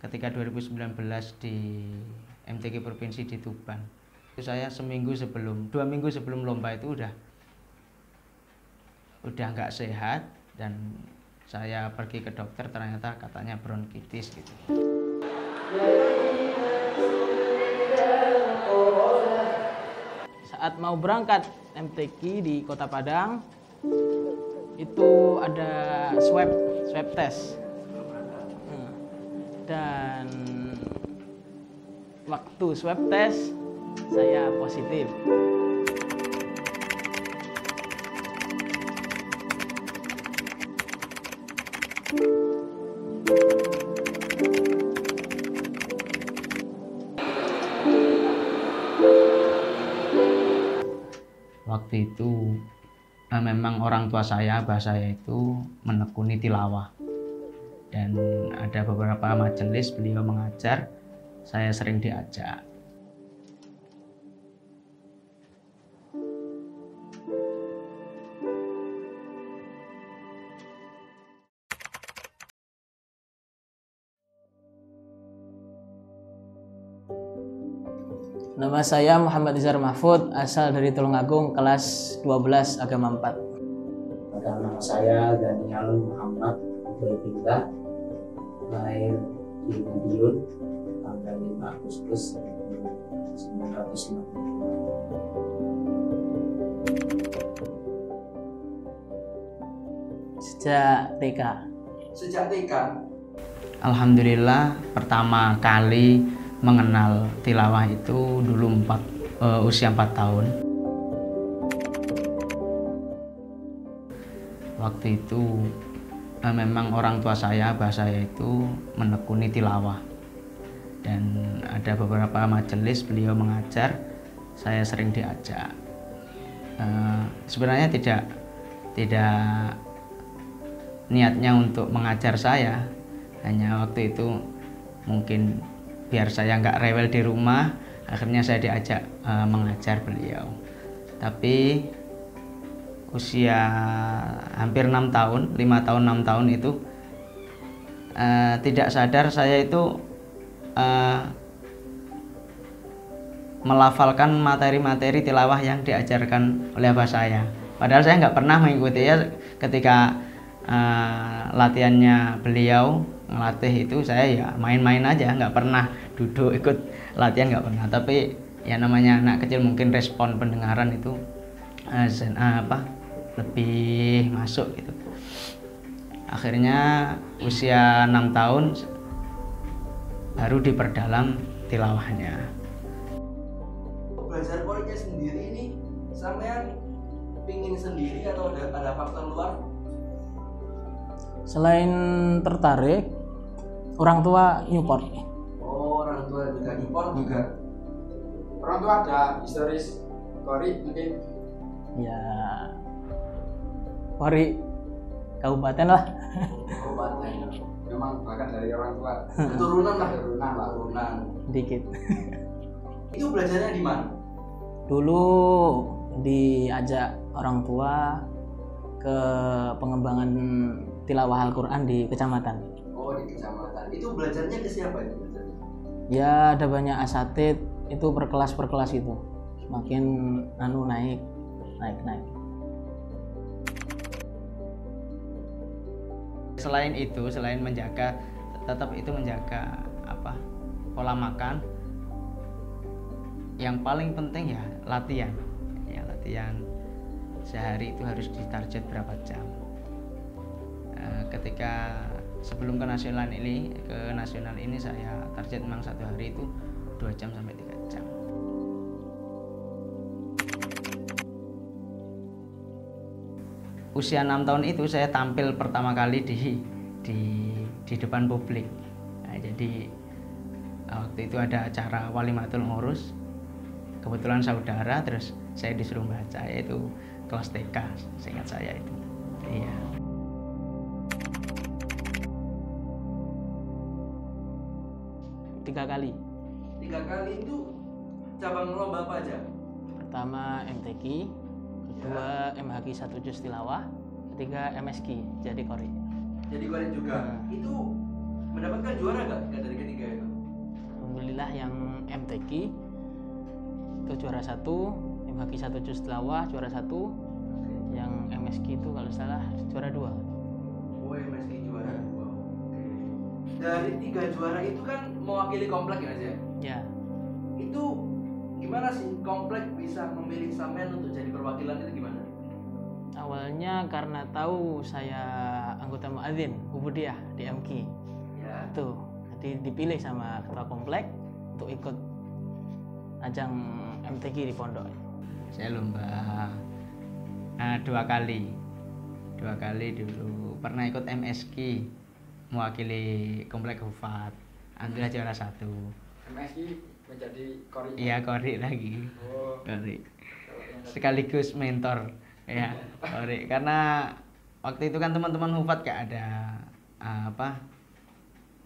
ketika 2019 di MTQ Provinsi di Tuban. Itu saya 2 minggu sebelum lomba itu udah nggak sehat, dan saya pergi ke dokter, ternyata katanya bronkitis gitu. Saat mau berangkat MTQ di Kota Padang, itu ada swab test. Dan waktu swab test saya positif. Waktu itu memang orang tua saya, abah saya itu menekuni tilawah, dan ada beberapa majelis beliau mengajar, saya sering diajak. Nama saya Muhammad Izhar Mahfud, asal dari Tulungagung, kelas 12 agama 4. Nama saya Daniel Muhammad Ibrahim, lahir di Madiun tanggal 5 Agustus 1950. Sejak TK. Alhamdulillah, pertama kali mengenal tilawah itu dulu usia 4 tahun. Waktu itu memang orang tua saya, abah saya itu menekuni tilawah, dan ada beberapa majelis beliau mengajar, saya sering diajak. Sebenarnya tidak niatnya untuk mengajar saya, hanya waktu itu mungkin biar saya nggak rewel di rumah, akhirnya saya diajak mengajar beliau. Tapi usia hampir 6 tahun, 5 tahun 6 tahun itu tidak sadar saya itu melafalkan materi-materi tilawah yang diajarkan oleh abah saya. Padahal saya nggak pernah mengikuti ya, ketika latihannya beliau ngelatih itu saya ya main-main aja, nggak pernah duduk ikut latihan, nggak pernah. Tapi ya namanya anak kecil, mungkin respon pendengaran itu lebih masuk gitu. Akhirnya usia 6 tahun baru diperdalam tilawahnya. Belajar Qur'annya sendiri ini sampean pingin sendiri atau ada faktor luar? Selain tertarik, orang tua nyupport. Oh, orang tua juga nyupport juga. Orang tua ada historis Qori mungkin? Ya, Qori kabupaten lah. Kabupaten. Memang bahkan dari orang tua. Keturunan lah. Turunan. Dikit. Itu belajarnya di mana? Dulu diajak orang tua ke pengembangan tilawah Al-Quran di kecamatan. Oh, di kecamatan. Itu belajarnya ke siapa itu belajarnya? Ya, ada banyak asatid, itu per kelas itu. Semakin naik. Selain itu, selain menjaga, tetap itu menjaga pola makan. Yang paling penting ya latihan. Ya, latihan sehari itu harus ditarget berapa jam. Ketika sebelum ke nasional ini saya target memang 1 hari itu 2 jam sampai 3 jam. Usia 6 tahun itu saya tampil pertama kali di depan publik. Nah, jadi waktu itu ada acara Walimatul Ngurus, kebetulan saudara, terus saya disuruh baca, yaitu kelas TK, seingat saya itu. Iya. Tiga kali itu cabang lomba apa aja? Pertama MTQ, kedua MHQ 1 juz tilawah, ketiga MSQ jadi Qori. Jadi Qori juga. Itu mendapatkan juara nggak dari ketiga alhamdulillah yang MTQ itu juara 1, MHQ 1 juz tilawah juara 1, yang MSQ itu kalau salah juara 2. Oh, MSQ juara 2. Oke. Dari 3 juara itu kan mewakili komplek ya Mas ya? Ya, Itu gimana sih komplek bisa memilih sampean untuk jadi perwakilan itu gimana? awalnya karena tahu saya anggota muadzin Ubudiyah di MQ. Ya. Itu jadi dipilih sama ketua komplek untuk ikut ajang MTQ di pondok. Saya lomba 2 kali dulu. Pernah ikut MSQ mewakili komplek Hufat, alhamdulillah juara 1. MSI menjadi kori. Iya, kori lagi. Oh, Kori. kalau yang tadi- Sekaligus mentor ya, kori. Karena waktu itu kan teman-teman Hufat gak ada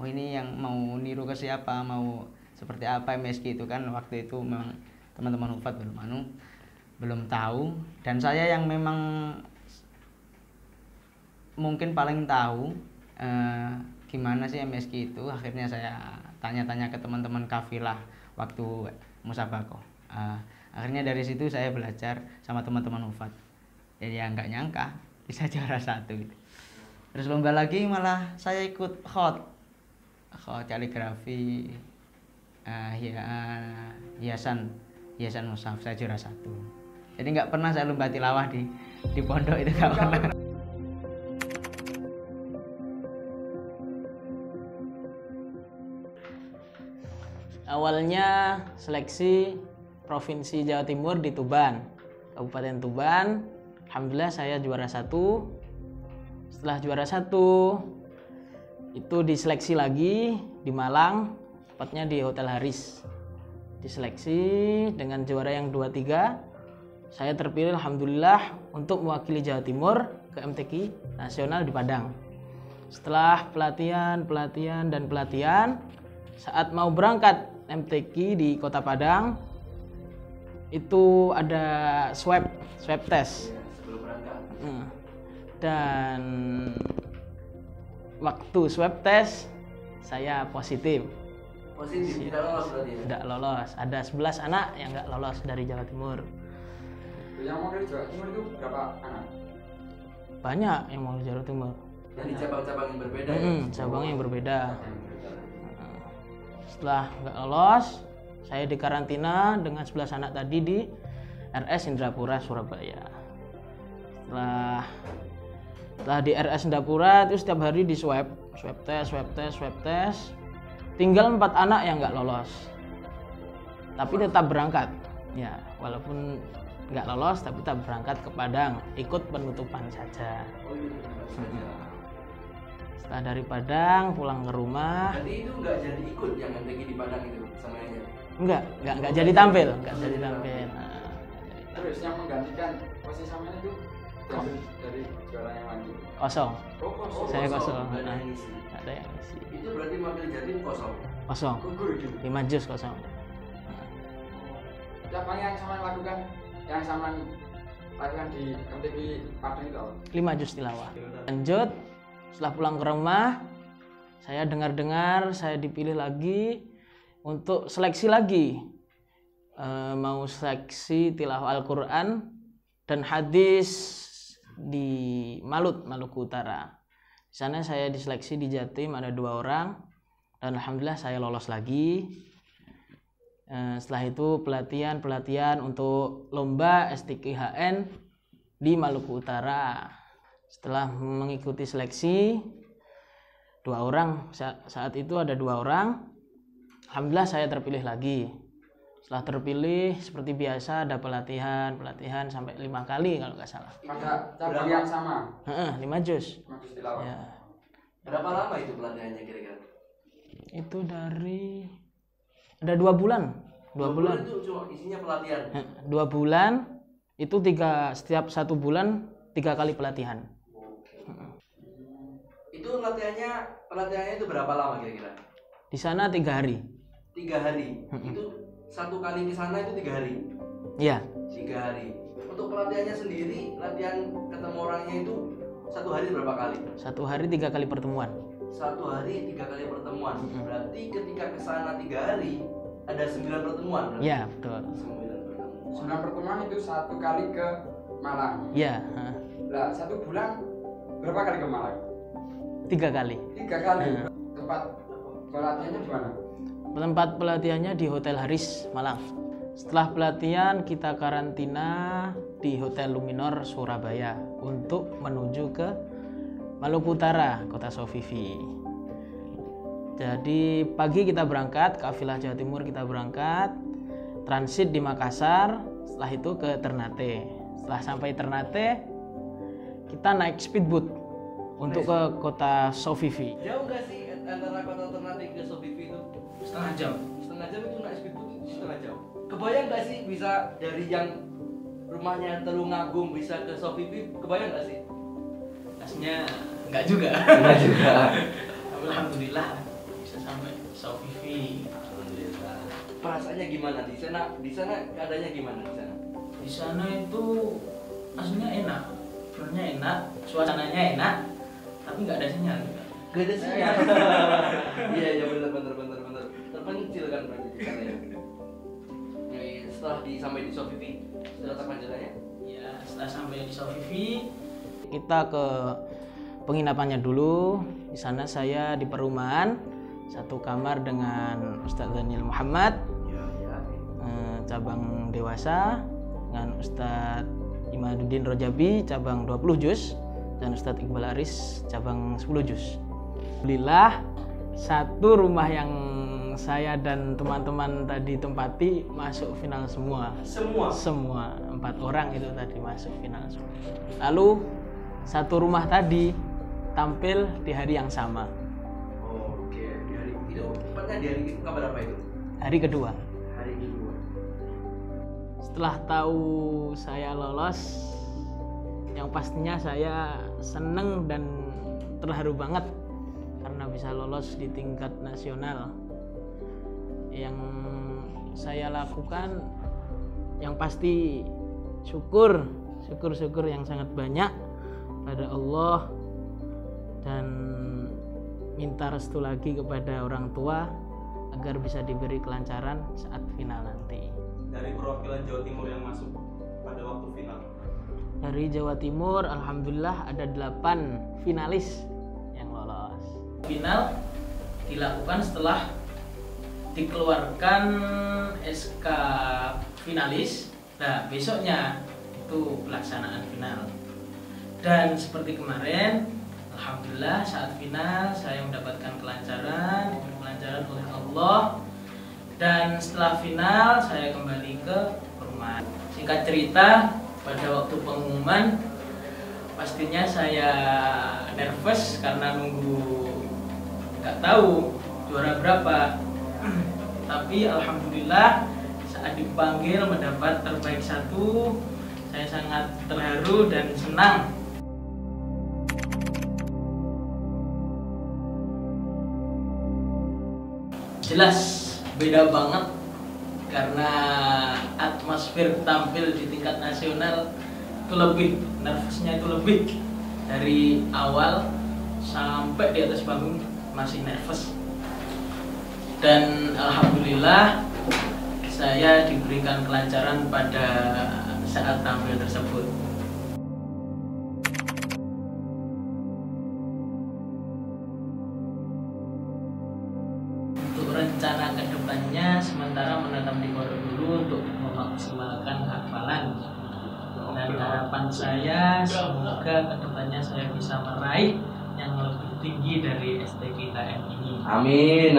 oh ini yang mau niru ke siapa, mau seperti apa MSQ itu kan waktu itu memang teman-teman Hufat belum tahu, dan saya yang memang mungkin paling tahu gimana sih MSQ itu. Akhirnya saya tanya-tanya ke teman-teman kafilah waktu musabakoh. Akhirnya dari situ saya belajar sama teman-teman Hufat. Jadi ya nggak nyangka bisa juara 1 gitu. Terus lomba lagi malah saya ikut khot kaligrafi, hiasan mushaf, saya juara 1. Jadi nggak pernah saya lomba tilawah di pondok itu nggak pernah. Awalnya seleksi Provinsi Jawa Timur di Tuban, Kabupaten Tuban. Alhamdulillah saya juara 1. Setelah juara 1 itu diseleksi lagi di Malang, tepatnya di Hotel Haris. Diseleksi dengan juara yang 2-3. Saya terpilih alhamdulillah untuk mewakili Jawa Timur ke MTQ nasional di Padang. Setelah pelatihan, saat mau berangkat MTQ di Kota Padang, itu ada swab test. Sebelum berangkat. Dan waktu swab test saya positif. Positif tidak lolos berarti ya? Tidak lolos. Ada 11 anak yang nggak lolos dari Jawa Timur. Yang mau dari Jawa Timur itu berapa anak? Banyak yang mau ke Jawa Timur. Dari cabang-cabang yang berbeda ya? Cabang yang berbeda. Setelah nggak lolos, saya dikarantina dengan 11 anak tadi di RS Indrapura Surabaya. Setelah di RS Indrapura itu setiap hari di swab test. Tinggal 4 anak yang nggak lolos, tapi tetap berangkat. Ya, walaupun nggak lolos, tapi tetap berangkat ke Padang, ikut penutupan saja. Oh iya, saja. Setelah dari Padang pulang ke rumah, Berarti itu nggak jadi ikut yang MTQ di Padang itu sama Enya? nggak jadi tampil, nggak jadi tampil. Terus yang menggantikan posisi sampean itu dari juara yang lagi. Kosong, Oh, kosong. saya kosong. Nggak ada yang ngisi. Nggak ada yang ngisi. Itu berarti mewakili Jatim kosong. Kosong, Gugur itu. 5 juz kosong. Apa yang sama lakukan di MTQ Padang itu apa? 5 juz tilawah. Lanjut, setelah pulang ke rumah, saya dengar saya dipilih lagi untuk seleksi lagi. Mau seleksi tilawah Al-Quran dan hadis di Maluku Utara. Di sana saya diseleksi di Jatim ada 2 orang dan alhamdulillah saya lolos lagi. Setelah itu pelatihan untuk lomba STQHN di Maluku Utara. Setelah mengikuti seleksi 2 orang, saat itu ada 2 orang, alhamdulillah saya terpilih lagi. Setelah terpilih seperti biasa ada pelatihan sampai 5 kali kalau nggak salah. Pada cabang yang sama. 5 juz. Maksud tilawah. Ya, Berapa lama itu pelatihannya kira-kira? itu ada 2 bulan. 2 bulan. Itu cuma isinya pelatihan. 2 bulan itu setiap 1 bulan 3 kali pelatihan. Itu pelatihannya itu berapa lama kira-kira? Di sana 3 hari. 3 hari. Itu 1 kali ke sana itu 3 hari. Iya. 3 hari. Untuk pelatihannya sendiri, latihan ketemu orangnya itu 1 hari berapa kali? 1 hari 3 kali pertemuan. 1 hari 3 kali pertemuan. Berarti ketika ke sana 3 hari, ada 9 pertemuan. Berarti? Ya, betul. 9 pertemuan. 9 pertemuan itu 1 kali ke Malang. Ya, Lah 1 bulan berapa kali ke Malang? 3 kali. 3 kali. Tempat pelatihannya di mana? Tempat pelatihannya di Hotel Haris, Malang. Setelah pelatihan kita karantina di Hotel Luminor Surabaya untuk menuju ke Maluku Utara, Kota Sofifi. Jadi pagi kita berangkat, kafilah Jawa Timur kita berangkat, transit di Makassar, setelah itu ke Ternate. Setelah sampai Ternate, kita naik speedboat untuk ke Kota Sofifi. Jauh nggak sih antara kota Ternate ke Sofifi itu? Setengah jam. Setengah jam itu naik speedboat itu setengah jam. Kebayang nggak sih bisa dari yang rumahnya Telungagung bisa ke Sofifi? Kebayang nggak sih? Aslinya enggak juga. Enggak juga. Alhamdulillah bisa sampai Sofifi. Alhamdulillah. Perasaannya gimana di sana? Di sana keadaannya gimana di sana? Di sana itu aslinya enak, sebenarnya enak, suasananya enak, tapi nggak ada sinyal. Gak ada sinyal. Iya iya benar. Terpencil kan berarti di sana ya. Setelah sampai di Sofifi, setelah terpanjalannya? Ya, setelah sampai di Sofifi, kita ke penginapannya dulu. Di sana saya di perumahan, satu kamar dengan Ustadz Daniel Muhammad, cabang dewasa, dengan Ustadz Imaduddin Rojabi, cabang 20 juz, dan Ustadz Iqbal Aris, cabang 10 juz. Alhamdulillah, satu rumah yang saya dan teman-teman tadi tempati masuk final semua. Semua 4 orang itu tadi masuk final semua. Lalu satu rumah tadi tampil di hari yang sama. Oh, oke. Di hari itu tepatnya di hari itu kabar apa itu? Hari kedua. Hari kedua. Setelah tahu saya lolos, yang pastinya saya seneng dan terharu banget karena bisa lolos di tingkat nasional. Yang saya lakukan yang pasti syukur yang sangat banyak pada Allah dan minta restu lagi kepada orang tua agar bisa diberi kelancaran saat final nanti. Dari perwakilan Jawa Timur yang masuk pada waktu final? Dari Jawa Timur alhamdulillah ada 8 finalis yang lolos. Final dilakukan setelah dikeluarkan SK finalis. Nah, besoknya itu pelaksanaan final. Dan seperti kemarin, alhamdulillah saat final saya mendapatkan kelancaran oleh Allah. Dan setelah final saya kembali ke perumahan. Singkat cerita, pada waktu pengumuman pastinya saya nervous karena nunggu nggak tahu juara berapa. Tapi alhamdulillah saat dipanggil mendapat terbaik 1, saya sangat terharu dan senang. Jelas beda banget karena atmosfer tampil di tingkat nasional itu lebih, nervousnya itu lebih dari awal sampai di atas panggung masih nervous. Dan alhamdulillah saya diberikan kelancaran pada saat tampil tersebut. Untuk rencana kedepannya sementara menetap di pondok dulu untuk memaksimalkan hafalan. Dan harapan saya semoga kedepannya saya bisa meraih yang lebih tinggi dari STQTM ini. Amin.